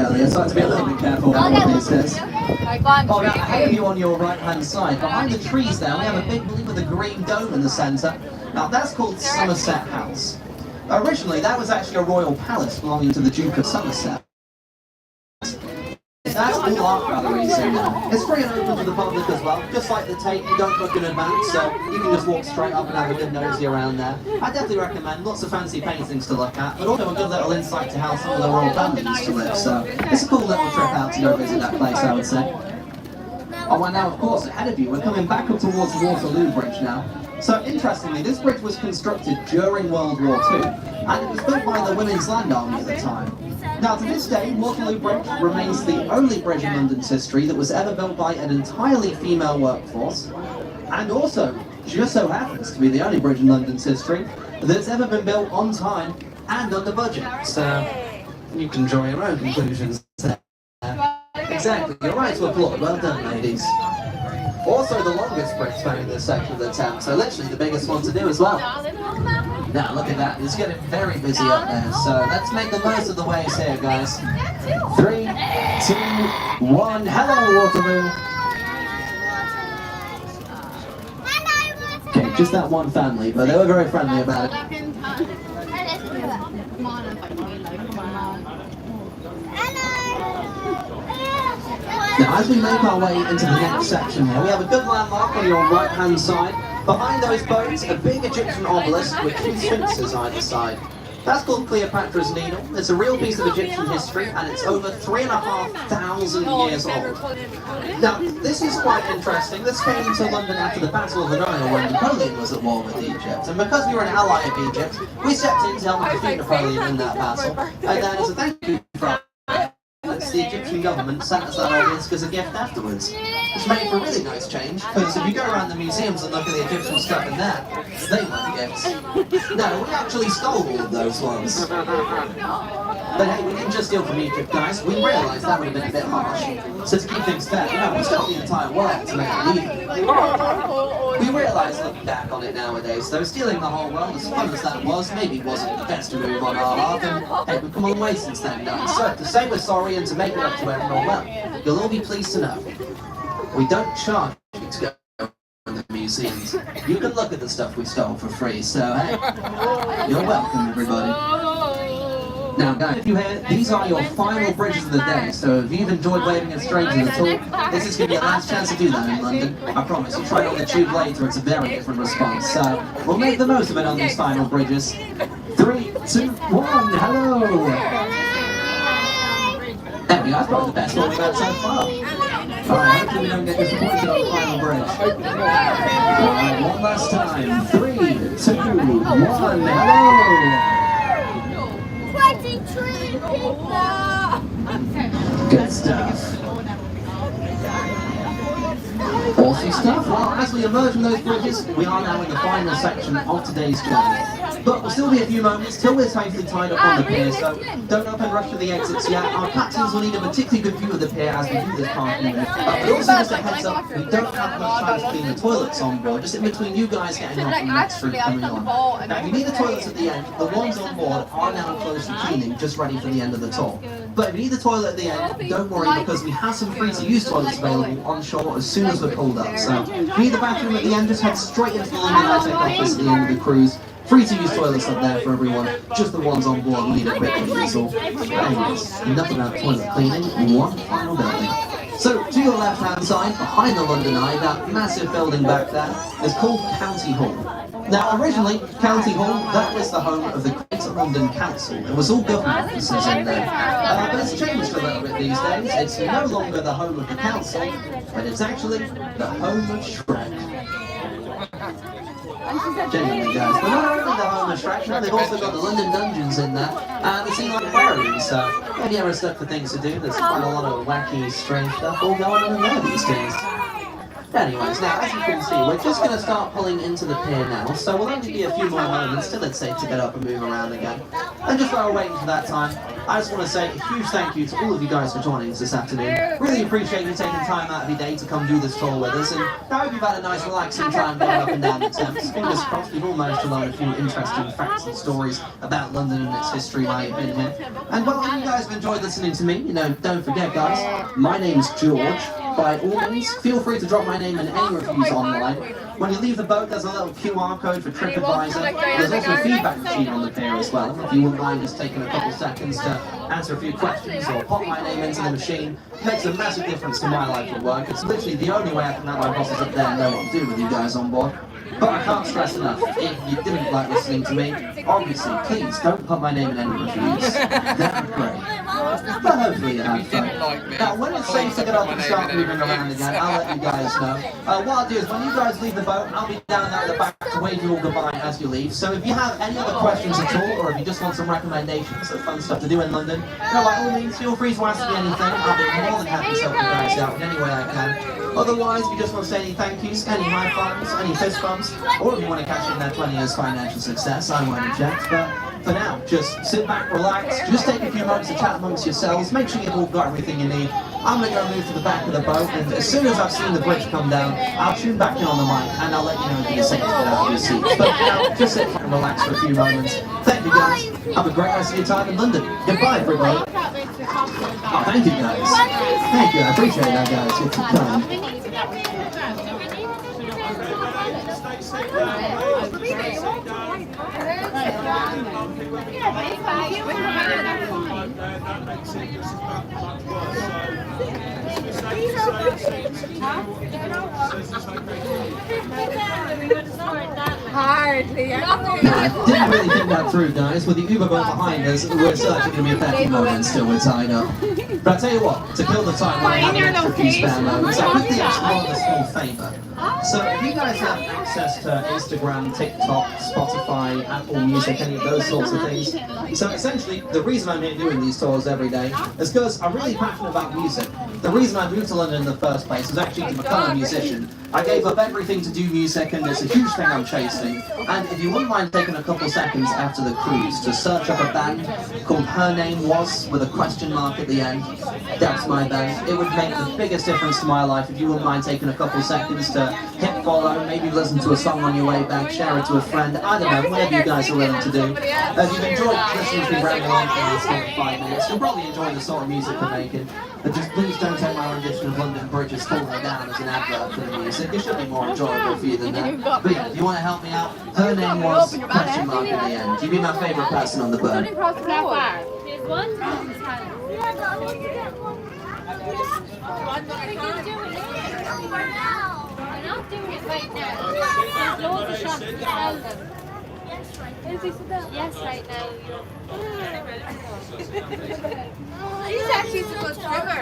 earlier, so I have to be a little bit careful about what this is. Oh, now, ahead of you on your right-hand side, behind the trees there, we have a big building with a green dome in the centre. Now, that's called Somerset House. Originally, that was actually a royal palace belonging to the Duke of Somerset. That's all art galleries in there. It's free and open to the public as well. Just like the Tate, you don't book in advance, so you can just walk straight up and have a good nosy around there. I definitely recommend lots of fancy paintings to look at, but also a good little insight to how some of the royal family used to live. So it's a cool little trip out to go visit that place, I would say. Oh, and now, of course, ahead of you, we're coming back up towards Waterloo Bridge now. So, interestingly, this bridge was constructed during World War II, and it was built by the Women's Land Army at the time. Now, to this day, Waterloo Bridge remains the only bridge in London's history that was ever built by an entirely female workforce, and also, just so happens to be the only bridge in London's history that's ever been built on time and under budget. So, you can draw your own conclusions there. Exactly, you're right to applaud. Well done, ladies. Also the longest bridge spanning this section of the town, so literally the biggest one to do as well. Now look at that, it's getting very busy up there, so let's make the most of the ways here, guys. 3, 2, 1, hello Waterloo! Okay, just that one family, but they were very friendly about it. Now, as we make our way into the next section here, we have a good landmark on your right-hand side. Behind those boats, a big Egyptian obelisk with 2 sphinxes either side. That's called Cleopatra's Needle. It's a real piece of Egyptian history, and it's over 3,500 years old. Now, this is quite interesting. This came to London after the Battle of the Nile, when Napoleon was at war with Egypt. And because we were an ally of Egypt, we stepped in to help defeat Napoleon in that battle. And then, as a thank you for the Egyptian government sent us that obelisk as a gift afterwards, which made for a really nice change, because if you go around the museums and look at the Egyptian stuff in there, they weren't gifts. No, we actually stole all of those ones. But hey, we didn't just steal from Egypt, guys. We realised that would have been a bit harsh. So to keep things fair, we stole the entire world to make it even. We realise, looking back on it nowadays, though, stealing the whole world, as fun as that was, maybe wasn't the best move on our part, and hey, we've come a long way since then, guys. So, to say we're sorry and to make it up to everyone, well, you'll all be pleased to know we don't charge you to go in the museums. You can look at the stuff we stole for free, so hey, you're welcome, everybody. Now guys, if you hear, these are your final bridges of the day, so if you've enjoyed waving at strangers at all, this is going to be your last chance to do that in London. I promise, you try it on the tube later, it's a very different response, so we'll make the most of it on these final bridges. 3, 2, 1, hello! There we go, that's probably the best one we've had so far. Alright, hopefully we don't get disappointed on the final bridge. Alright, one last time. 3, 2, 1, hello! Good stuff. Awesome stuff. Well, as we emerge from those bridges, we are now in the final section of today's journey. But we'll still be a few moments till we're safely tied up on the pier, so don't up and rush to the exits yet. Our captains will need a particularly good view of the pier as we do this part of it. But also just a heads up, we don't have much time to clean the toilets on board, just in between you guys getting off and the next group coming on. Now, if you need the toilets at the end, the ones on board are now close to cleaning, just ready for the end of the tour. But if you need the toilet at the end, don't worry, because we have some free-to-use toilets available on shore as soon as we're pulled up. So if you need the bathroom at the end, just head straight into the London office at the end of the cruise. Free-to-use toilets up there for everyone, just the ones on board need a quick reusal. Anyways, enough about toilet cleaning, one final building. So, to your left-hand side, behind the London Eye, that massive building back there is called County Hall. Now, originally, County Hall, that was the home of the Greater London Council. It was all government offices in there. But it's changed a little bit these days. It's no longer the home of the council, but it's actually the home of Shrek. Genuinely, guys. But not only the home of Shrek, they've also got the London Dungeons in there, and the Sea Lion Aquarium, so if you ever stuck for things to do, there's quite a lot of wacky, strange stuff all going on in there these days. Anyways, now, as you can see, we're just going to start pulling into the pier now, so we'll only be a few more moments till it's safe to get up and move around again. And just while we're waiting for that time, I just want to say a huge thank you to all of you guys for joining us this afternoon. Really appreciate you taking time out of your day to come do this tour with us, and I hope you've had a nice relaxing time going up and down the Thames. Fingers crossed we've all managed to learn a few interesting facts and stories about London and its history while you've been here. And well, if you guys have enjoyed listening to me, don't forget guys, my name's George. By all means, feel free to drop my name in any reviews online. When you leave the boat, there's a little QR code for TripAdvisor. There's also a feedback machine on the pier as well. If you wouldn't mind just taking a couple seconds to answer a few questions or pop my name into the machine, it makes a massive difference to my life at work. It's literally the only way I can have my bosses up there know what to do with you guys on board. But I can't stress enough, if you didn't like listening to me, obviously, please don't put my name in any reviews. That would be great. But hopefully you had fun. Now, when it's safe to get up and start moving around again, I'll let you guys know. What I'll do is, when you guys leave the boat, I'll be down there at the back to wave you all goodbye as you leave. So if you have any other questions at all, or if you just want some recommendations of fun stuff to do in London, by all means, feel free to ask me anything. I'll be more than happy to help you guys out in any way I can. Otherwise, if you just want to say any thank yous, any high fives, any fist bumps, or if you want to cash in that 20 years financial success, I won't object. But for now, just sit back, relax, just take a few moments to chat amongst yourselves, make sure you've all got everything you need. I'm going to go move to the back of the boat, and as soon as I've seen the bridge come down, I'll tune back in on the mic, and I'll let you know if you're safe to get out of your seats. But for now, just sit back and relax for a few moments. Thank you guys. Have a great rest of your time in London. Goodbye, everybody. Oh, thank you guys. Thank you, I appreciate that, guys. It's kind. Hardly. I didn't really think that through, guys. With the Uber boat behind us, we're certainly going to be a fair few moments till we're tied up. But I tell you what, to kill the time when I have an extra few spare moments, I quickly ask you all a small favour. So if you guys have access to Instagram, TikTok, Spotify, Apple Music, any of those sorts of things, so essentially the reason I'm here doing these tours every day is because I'm really passionate about music. The reason I moved to London in the first place was actually to become a musician. I gave up everything to do music, and it's a huge thing I'm chasing. And if you wouldn't mind taking a couple seconds after the cruise to search up a band called Her Name Was, with a question mark at the end, that's my band. It would make the biggest difference to my life if you wouldn't mind taking a couple seconds to hit follow, maybe listen to a song on your way back, share it to a friend, I don't know, whatever you guys are willing to do. If you've enjoyed listening to me rambling on for the last 5 minutes, you'll probably enjoy the sort of music we're making. But just please don't take my rendition of London Bridges falling down as an advert for the music. It should be more enjoyable for you than that. But yeah, if you want to help me out, Her Name Was, question mark at the end. You'd be my favourite person on the boat. There's one. We're not doing it right now. There's loads of shops to sell them. Yes, right now. She's actually supposed to river.